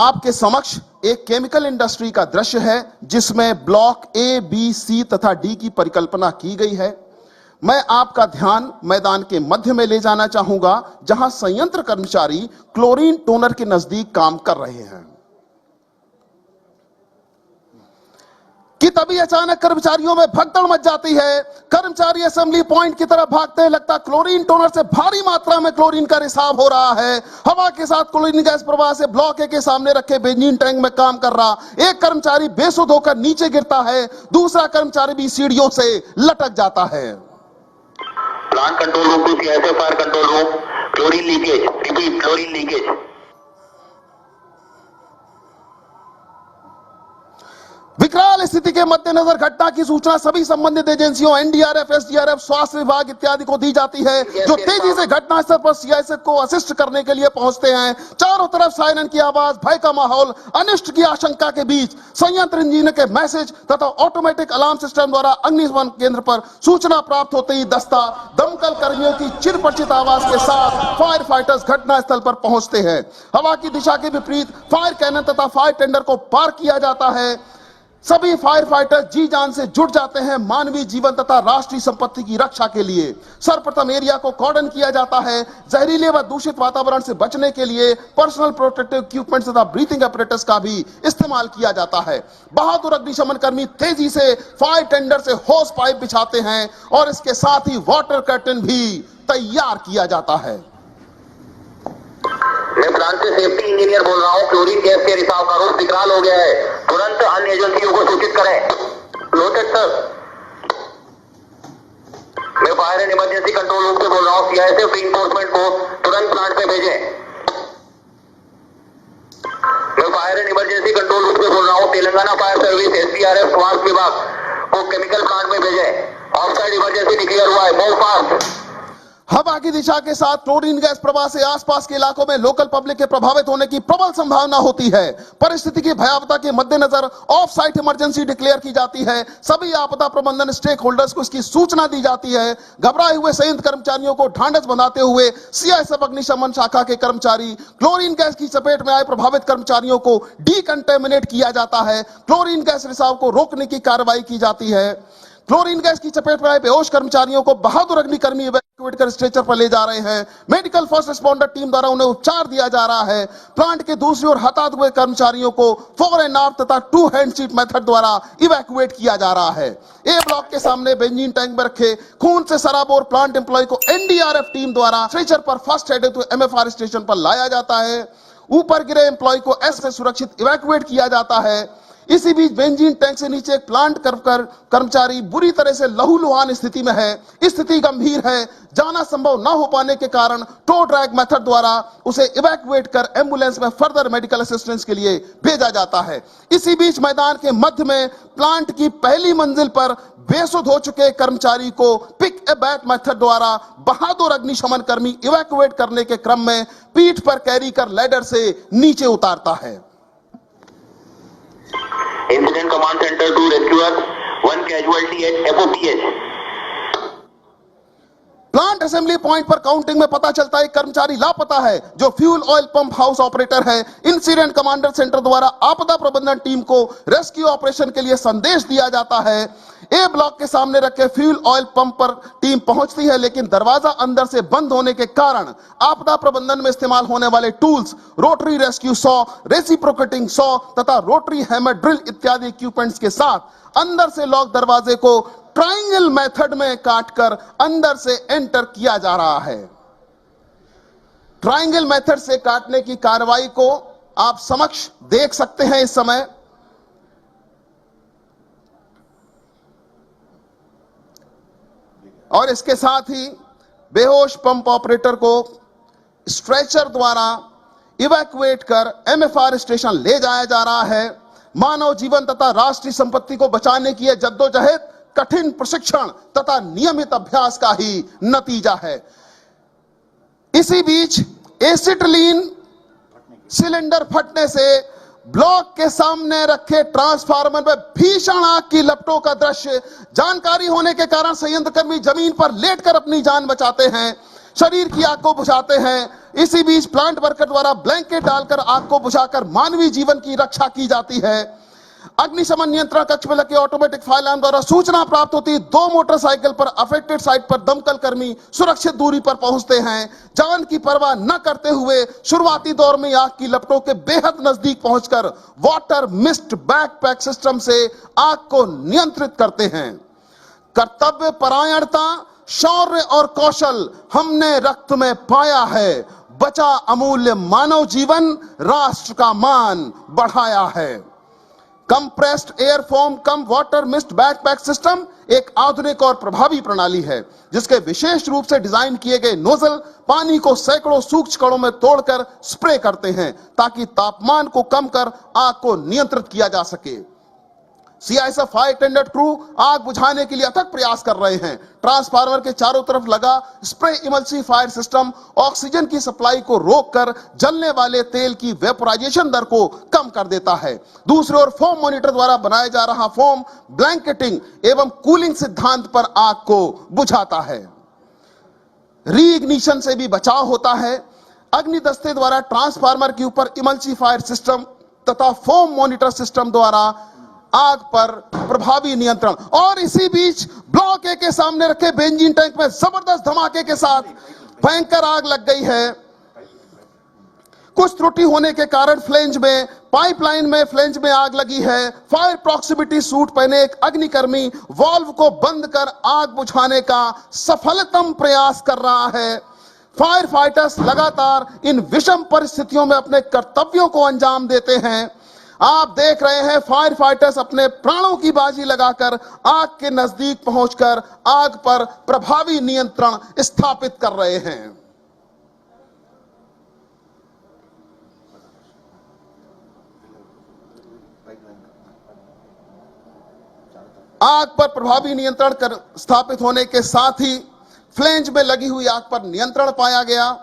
आपके समक्ष एक केमिकल इंडस्ट्री का दृश्य है जिसमें ब्लॉक ए, बी, सी तथा डी की परिकल्पना की गई है। मैं आपका ध्यान मैदान के मध्य में ले जाना चाहूंगा जहां संयंत्र कर्मचारी क्लोरीन टोनर के नजदीक काम कर रहे हैं कि तभी अचानक कर्मचारियों में भगदड़ मच जाती है। कर्मचारी असेंबली पॉइंट की तरफ भागते हैं। लगता क्लोरीन टोनर से भारी मात्रा में क्लोरीन का रिसाव हो रहा है। हवा के साथ क्लोरीन गैस प्रवाह से ब्लॉक ए के सामने रखे बेंजीन टैंक में काम कर रहा एक कर्मचारी बेसुध होकर नीचे गिरता है। दूसरा कर्मचारी भी सीढ़ियों से लटक जाता है। Plant control room to CISF fire control room, chlorine leakage, repeat chlorine leakage. विकराल स्थिति के मद्देनजर घटना की सूचना सभी संबंधित एजेंसियों एनडीआरएफ, एसडीआरएफ, स्वास्थ्य विभाग इत्यादि को दी जाती है, जो तेजी से घटनास्थल पर सीआईएसएफ को असिस्ट करने के लिए पहुंचते हैं। चारों तरफ सायरन की आवाज, भय का माहौल, अनिष्ट की आशंका के बीच संयंत्र इंजीनियर के मैसेज तथा ऑटोमेटिक अलार्म सिस्टम द्वारा अग्निशमन केंद्र पर सूचना प्राप्त होते ही दस्ता दमकल कर्मियों की चिरपरिचित आवाज के साथ फायर फाइटर्स घटनास्थल पर पहुंचते हैं। हवा की दिशा के विपरीत फायर कैनन तथा फायर टेंडर को पार किया जाता है। सभी फायर फाइटर जी जान से जुट जाते हैं मानवीय जीवन तथा राष्ट्रीय संपत्ति की रक्षा के लिए। सर्वप्रथम एरिया को कॉर्डन किया जाता है। जहरीले व दूषित वातावरण से बचने के लिए पर्सनल प्रोटेक्टिव इक्विपमेंट तथा ब्रीथिंग apparatus का भी इस्तेमाल किया जाता है। बहादुर अग्निशमन कर्मी तेजी से फायर टेंडर से होस पाइप बिछाते हैं और इसके साथ ही वाटर कर्टन भी तैयार किया जाता है। मैं प्लांट से सेफ्टी इंजीनियर बोल रहा हूँ। क्लोरीन गैस के रिसाव का रूप विकराल हो गया है। तुरंत अन्य एजेंसियों को सूचित करें। Noted sir. मैं fire and emergency control room से बोल रहा हूँ। सीआईएसएफ रीइंफोर्समेंट को तुरंत प्लांट पे भेजें। मैं fire and emergency control room से बोल रहा हूँ। तेलंगाना फायर सर्विस, एसडीआरएफ, स्वास्थ्य विभाग को केमिकल प्लांट में भेजें। ऑफसाइड इमरजेंसी डिक्लेयर हुआ है। Move fast. हवा की दिशा के साथ क्लोरीन गैस प्रवाह से आसपास के इलाकों में लोकल पब्लिक के प्रभावित होने की प्रबल संभावना होती है। परिस्थिति की भयावहता के मद्देनजर ऑफ साइट इमरजेंसी डिक्लेयर की जाती है। सभी आपदा प्रबंधन स्टेक होल्डर्स को इसकी सूचना दी जाती है। घबराए हुए संयंत्र कर्मचारियों को ढांढस बंधाते हुए सीआईएसएफ अग्निशमन शाखा के कर्मचारी क्लोरीन गैस की चपेट में आए प्रभावित कर्मचारियों को डीकंटेमिनेट किया जाता है। क्लोरीन गैस रिसाव को रोकने की कार्रवाई की जाती है। क्लोरीन गैस की चपेट में आए बेहोश कर्मचारियों को बहादुर अग्निकर्मी इवैक्यूएट कर स्ट्रेचर पर ले जा रहे हैं। मेडिकल फर्स्ट रिस्पॉन्डर टीम द्वारा उन्हें उपचार दिया जा रहा है। प्लांट के दूसरी ओर हताहत हुए कर्मचारियों को फोर एंड आर्म तथा टू हैंड शीट मेथड द्वारा इवैक्यूएट किया जा रहा है। ए ब्लॉक के सामने बेंजीन टैंक में रखे खून से सराबोर प्लांट एम्प्लॉय को एनडीआरएफ टीम द्वारा स्ट्रेचर पर first aid to MFR station पर लाया जाता है। ऊपर गिरे एम्प्लॉय को ऐसे सुरक्षित इवैक्यूएट किया जाता है। इसी बीच बेंजीन टैंक से नीचे एक प्लांट कर्मचारी बुरी तरह से लहूलुहान स्थिति में है। स्थिति गंभीर है। जाना संभव न हो पाने के कारण टो ड्रैग मेथड द्वारा उसे इवैक्यूएट कर एम्बुलेंस में फर्दर मेडिकल असिस्टेंस के लिए भेजा जाता है। इसी बीच मैदान के मध्य में प्लांट की पहली मंजिल पर बेसुध हो चुके कर्मचारी को पिक ए बैक मेथड द्वारा बहादुर अग्निशमन कर्मी इवैक्यूएट करने के क्रम में पीठ पर कैरी कर लैडर से नीचे उतारता है। Incident Command Center to rescue 1 casualty at FOPH. Plant assembly point पर काउंटिंग में पता चलता है कर्मचारी लापता है जो fuel oil pump house operator है। इंसिडेंट कमांडर सेंटर द्वारा आपदा प्रबंधन टीम को रेस्क्यू ऑपरेशन के लिए संदेश दिया जाता है। ए ब्लॉक के सामने रखे फ्यूल ऑयल पंप पर टीम पहुंचती है, लेकिन दरवाजा अंदर से बंद होने के कारण आपदा प्रबंधन में इस्तेमाल होने वाले tools rotary rescue saw, reciprocating saw तथा रोटरी हैमर ड्रिल इत्यादि इक्विपमेंट्स के साथ अंदर से लॉक दरवाजे को ट्रायंगल मेथड में काटकर अंदर से एंटर किया जा रहा है। ट्रायंगल मेथड से काटने की कार्रवाई को आप समक्ष देख सकते हैं इस समय। और इसके साथ ही बेहोश पंप ऑपरेटर को स्ट्रेचर द्वारा इवैक्यूएट कर एमएफआर स्टेशन ले जाया जा रहा है। मानव जीवन तथा राष्ट्रीय संपत्ति को बचाने की यह जद्दोजहद कठिन प्रशिक्षण तथा नियमित अभ्यास का ही नतीजा है। इसी बीच एसिटिलीन सिलेंडर फटने से ब्लॉक के सामने रखे ट्रांसफार्मर में भीषण आग की लपटों का दृश्य जानकारी होने के कारण संयंत्र कर्मी जमीन पर लेटकर अपनी जान बचाते हैं। शरीर की आग को बुझाते हैं। इसी बीच प्लांट वर्कर द्वारा ब्लैंकेट डालकर आग को बुझाकर मानवीय जीवन की रक्षा की जाती है। अग्निशमन नियंत्रण कक्ष में लगे ऑटोमेटिक फायर अलार्म द्वारा सूचना प्राप्त होती, 2 मोटरसाइकिल पर अफेक्टेड साइट पर दमकल कर्मी सुरक्षित दूरी पर पहुंचते हैं। जान की परवाह न करते हुए शुरुआती दौर में आग की लपटों के बेहद नजदीक पहुंचकर वाटर मिस्ट बैकपैक सिस्टम से आग को नियंत्रित करते हैं। कर्तव्य परायणता, शौर्य और कौशल हमने रक्त में पाया है। बचा अमूल्य मानव जीवन, राष्ट्र का मान बढ़ाया है। कंप्रेस्ड एयर फोम कम वाटर मिस्ट बैकपैक सिस्टम एक आधुनिक और प्रभावी प्रणाली है जिसके विशेष रूप से डिजाइन किए गए नोजल पानी को सैकड़ों सूक्ष्म कणों में तोड़कर स्प्रे करते हैं ताकि तापमान को कम कर आग को नियंत्रित किया जा सके। सीआईएसएफ फायर टेंडर क्रू आग बुझाने के लिए अथक प्रयास कर रहे हैं। ट्रांसफार्मर के चारों तरफ लगा स्प्रे इमल्सी फायर सिस्टम ऑक्सीजन की सप्लाई को रोककर जलने वाले तेल की वेपोराइजेशन दर को कम कर देता है। दूसरी ओर फोम मॉनिटर द्वारा बनाया जा रहा फोम ब्लैंकेटिंग एवं कूलिंग सिद्धांत पर आग को बुझाता है। रीइग्निशन से भी बचाव होता है। अग्निदस्ते द्वारा ट्रांसफार्मर के ऊपर इमल्सी फायर सिस्टम तथा फोम मॉनिटर सिस्टम द्वारा आग पर प्रभावी नियंत्रण। और इसी बीच ब्लॉक ए के सामने रखे बेंजीन टैंक में जबरदस्त धमाके के साथ भयंकर आग लग गई है। कुछ त्रुटि होने के कारण फ्लेंज में पाइपलाइन में फ्लेंज में आग लगी है। फायर प्रॉक्सिमिटी सूट पहने एक अग्निकर्मी वाल्व को बंद कर आग बुझाने का सफलतम प्रयास कर रहा है। फायर फाइटर्स लगातार इन विषम परिस्थितियों में अपने कर्तव्यों को अंजाम देते हैं। आप देख रहे हैं फायर फाइटर्स अपने प्राणों की बाजी लगाकर आग के नजदीक पहुंचकर आग पर प्रभावी नियंत्रण स्थापित कर रहे हैं। आग पर प्रभावी नियंत्रण स्थापित होने के साथ ही फ्लेंज में लगी हुई आग पर नियंत्रण पाया गया।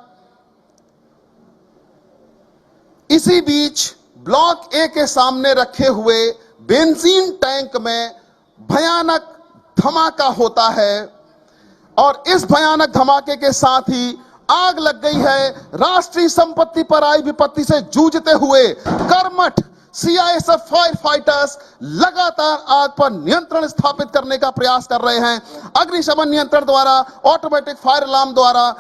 इसी बीच ब्लॉक ए के सामने रखे हुए बेंजीन टैंक में भयानक धमाका होता है और इस भयानक धमाके के साथ ही आग लग गई है। राष्ट्रीय संपत्ति पर आई विपत्ति से जूझते हुए कर्मठ सीआईएसएफ फायर फाइटर्स लगातार आग पर नियंत्रण स्थापित करने का प्रयास कर रहे हैं। अग्निशमन नियंत्रण द्वारा ऑटोमेटिक फायर अलार्म द्वारा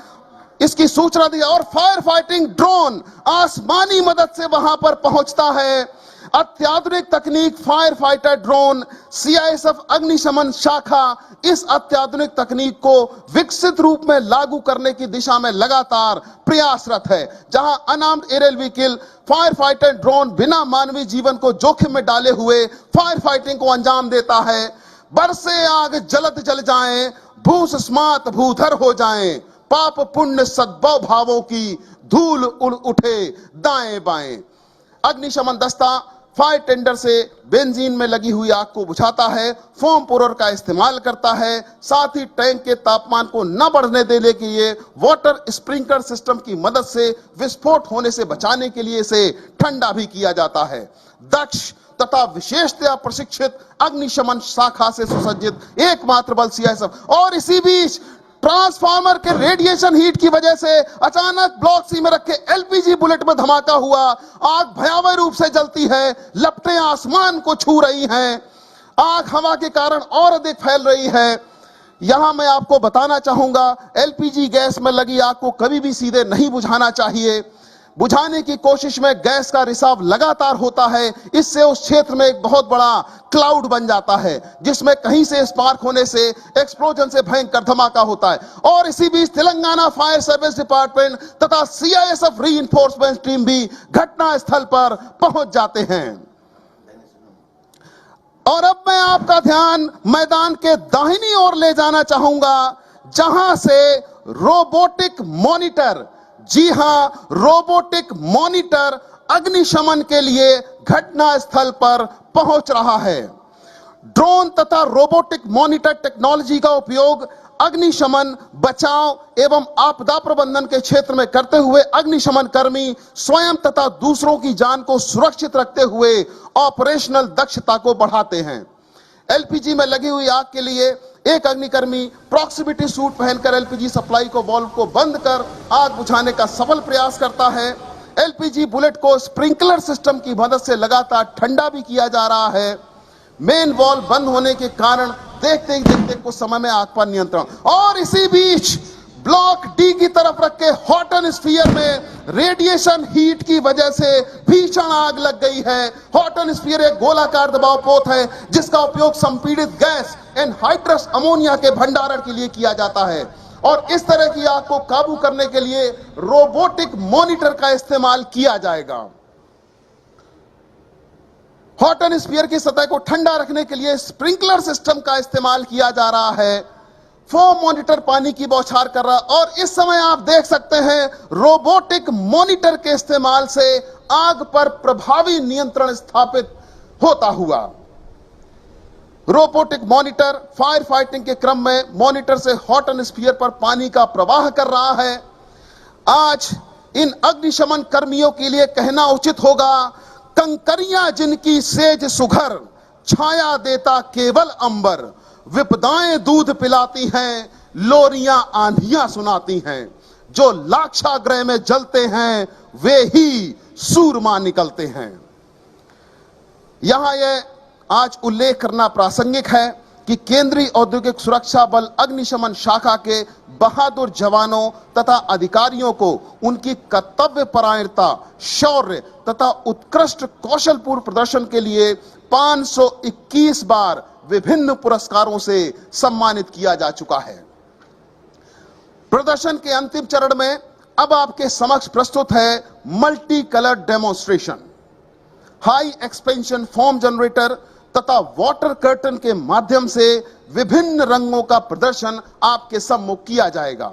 इसकी सूचना दी और फायर फाइटिंग ड्रोन आसमानी मदद से वहां पर पहुंचता है। अत्याधुनिक तकनीक फायर फाइटर ड्रोन सीआईएसएफ अग्निशमन शाखा इस अत्याधुनिक तकनीक को विकसित रूप में लागू करने की दिशा में लगातार प्रयासरत है। जहां unarmed aerial vehicle fire fighter drone बिना मानवीय जीवन को जोखिम में डाले हुए फायर फाइटिंग को अंजाम देता है। बरसे आग जलत जल जाएं, भूस्मात भूधर हो जाएं, पाप पुण्य सद्भाव भावों की धूल उड़ उठे दाएं बाएं। अग्निशमन दस्ता फायर टेंडर से बेंजीन में लगी हुई आग को बुझाता है, फोम पोरर का इस्तेमाल करता है। साथ ही टैंक के तापमान को न बढ़ने देने के लिए वाटर स्प्रिंकलर सिस्टम की मदद से विस्फोट होने से बचाने के लिए इसे ठंडा भी किया जाता है। दक्ष तथा विशेषतया प्रशिक्षित अग्निशमन शाखा से सुसज्जित एकमात्र बल सीआईएसएफ। और इसी बीच ट्रांसफार्मर के रेडिएशन हीट की वजह से अचानक ब्लॉक सी में रखे एलपीजी बुलेट में धमाका हुआ। आग भयावह रूप से जलती है, लपटें आसमान को छू रही हैं। आग हवा के कारण और अधिक फैल रही है। यहां मैं आपको बताना चाहूंगा, एलपीजी गैस में लगी आग को कभी भी सीधे नहीं बुझाना चाहिए। बुझाने की कोशिश में गैस का रिसाव लगातार होता है। इससे उस क्षेत्र में एक बहुत बड़ा क्लाउड बन जाता है जिसमें कहीं से स्पार्क होने से एक्सप्लोजन से भयंकर धमाका होता है। और इसी बीच तेलंगाना फायर सर्विस डिपार्टमेंट तथा सीआईएसएफ रीइंफोर्समेंट टीम भी घटना स्थल पर पहुंच जाते हैं। और अब मैं आपका ध्यान मैदान के दाहिनी ओर ले जाना चाहूंगा जहां से रोबोटिक मॉनिटर, जी हां, रोबोटिक मॉनिटर अग्निशमन के लिए घटना स्थल पर पहुंच रहा है। ड्रोन तथा रोबोटिक मॉनिटर टेक्नोलॉजी का उपयोग अग्निशमन, बचाव एवं आपदा प्रबंधन के क्षेत्र में करते हुए अग्निशमन कर्मी स्वयं तथा दूसरों की जान को सुरक्षित रखते हुए ऑपरेशनल दक्षता को बढ़ाते हैं। एलपीजी में लगी हुई आग के लिए एक अग्निकर्मी प्रॉक्सिमिटी सूट पहनकर एलपीजी सप्लाई को वाल्व को बंद कर आग बुझाने का सफल प्रयास करता है। एलपीजी बुलेट को स्प्रिंकलर सिस्टम की मदद से लगातार ठंडा भी किया जा रहा है। मेन वाल्व बंद होने के कारण देखते देखते कुछ समय में आग पर नियंत्रण। और इसी बीच ब्लॉक डी की तरफ रखे हॉटन स्फीयर में रेडिएशन हीट की वजह से भीषण आग लग गई है। हॉटन स्फीयर एक गोलाकार दबाव पोत है जिसका उपयोग संपीड़ित गैस एनहाइड्रस अमोनिया के भंडारण के लिए किया जाता है और इस तरह की आग को काबू करने के लिए रोबोटिक मॉनिटर का इस्तेमाल किया जाएगा। हॉटन स्फीयर की सतह को ठंडा रखने के लिए स्प्रिंकलर सिस्टम का इस्तेमाल किया जा रहा है। फोम मॉनिटर पानी की बौछार कर रहा है और इस समय आप देख सकते हैं रोबोटिक मॉनिटर के इस्तेमाल से आग पर प्रभावी नियंत्रण स्थापित होता हुआ। रोबोटिक मॉनिटर फायर फाइटिंग के क्रम में मॉनिटर से हॉटन स्फीयर पर पानी का प्रवाह कर रहा है। आज इन अग्निशमन कर्मियों के लिए कहना उचित होगा, कंकरियां जिनकी सेज सुघर, छाया देता केवल अंबर, विपदाएं दूध पिलाती हैं, लोरियां आंधियां सुनाती हैं, जो लाक्षागृह में जलते हैं वे ही सूरमा निकलते हैं। यहां यह आज उल्लेख करना प्रासंगिक है कि केंद्रीय औद्योगिक सुरक्षा बल अग्निशमन शाखा के बहादुर जवानों तथा अधिकारियों को उनकी कर्तव्य परायणता, शौर्य तथा उत्कृष्ट कौशलपूर्ण प्रदर्शन के लिए 521 बार विभिन्न पुरस्कारों से सम्मानित किया जा चुका है। प्रदर्शन के अंतिम चरण में अब आपके समक्ष प्रस्तुत है multi colour demonstration. High expansion foam generator तथा वाटर कर्टन के माध्यम से विभिन्न रंगों का प्रदर्शन आपके सम्मुख किया जाएगा।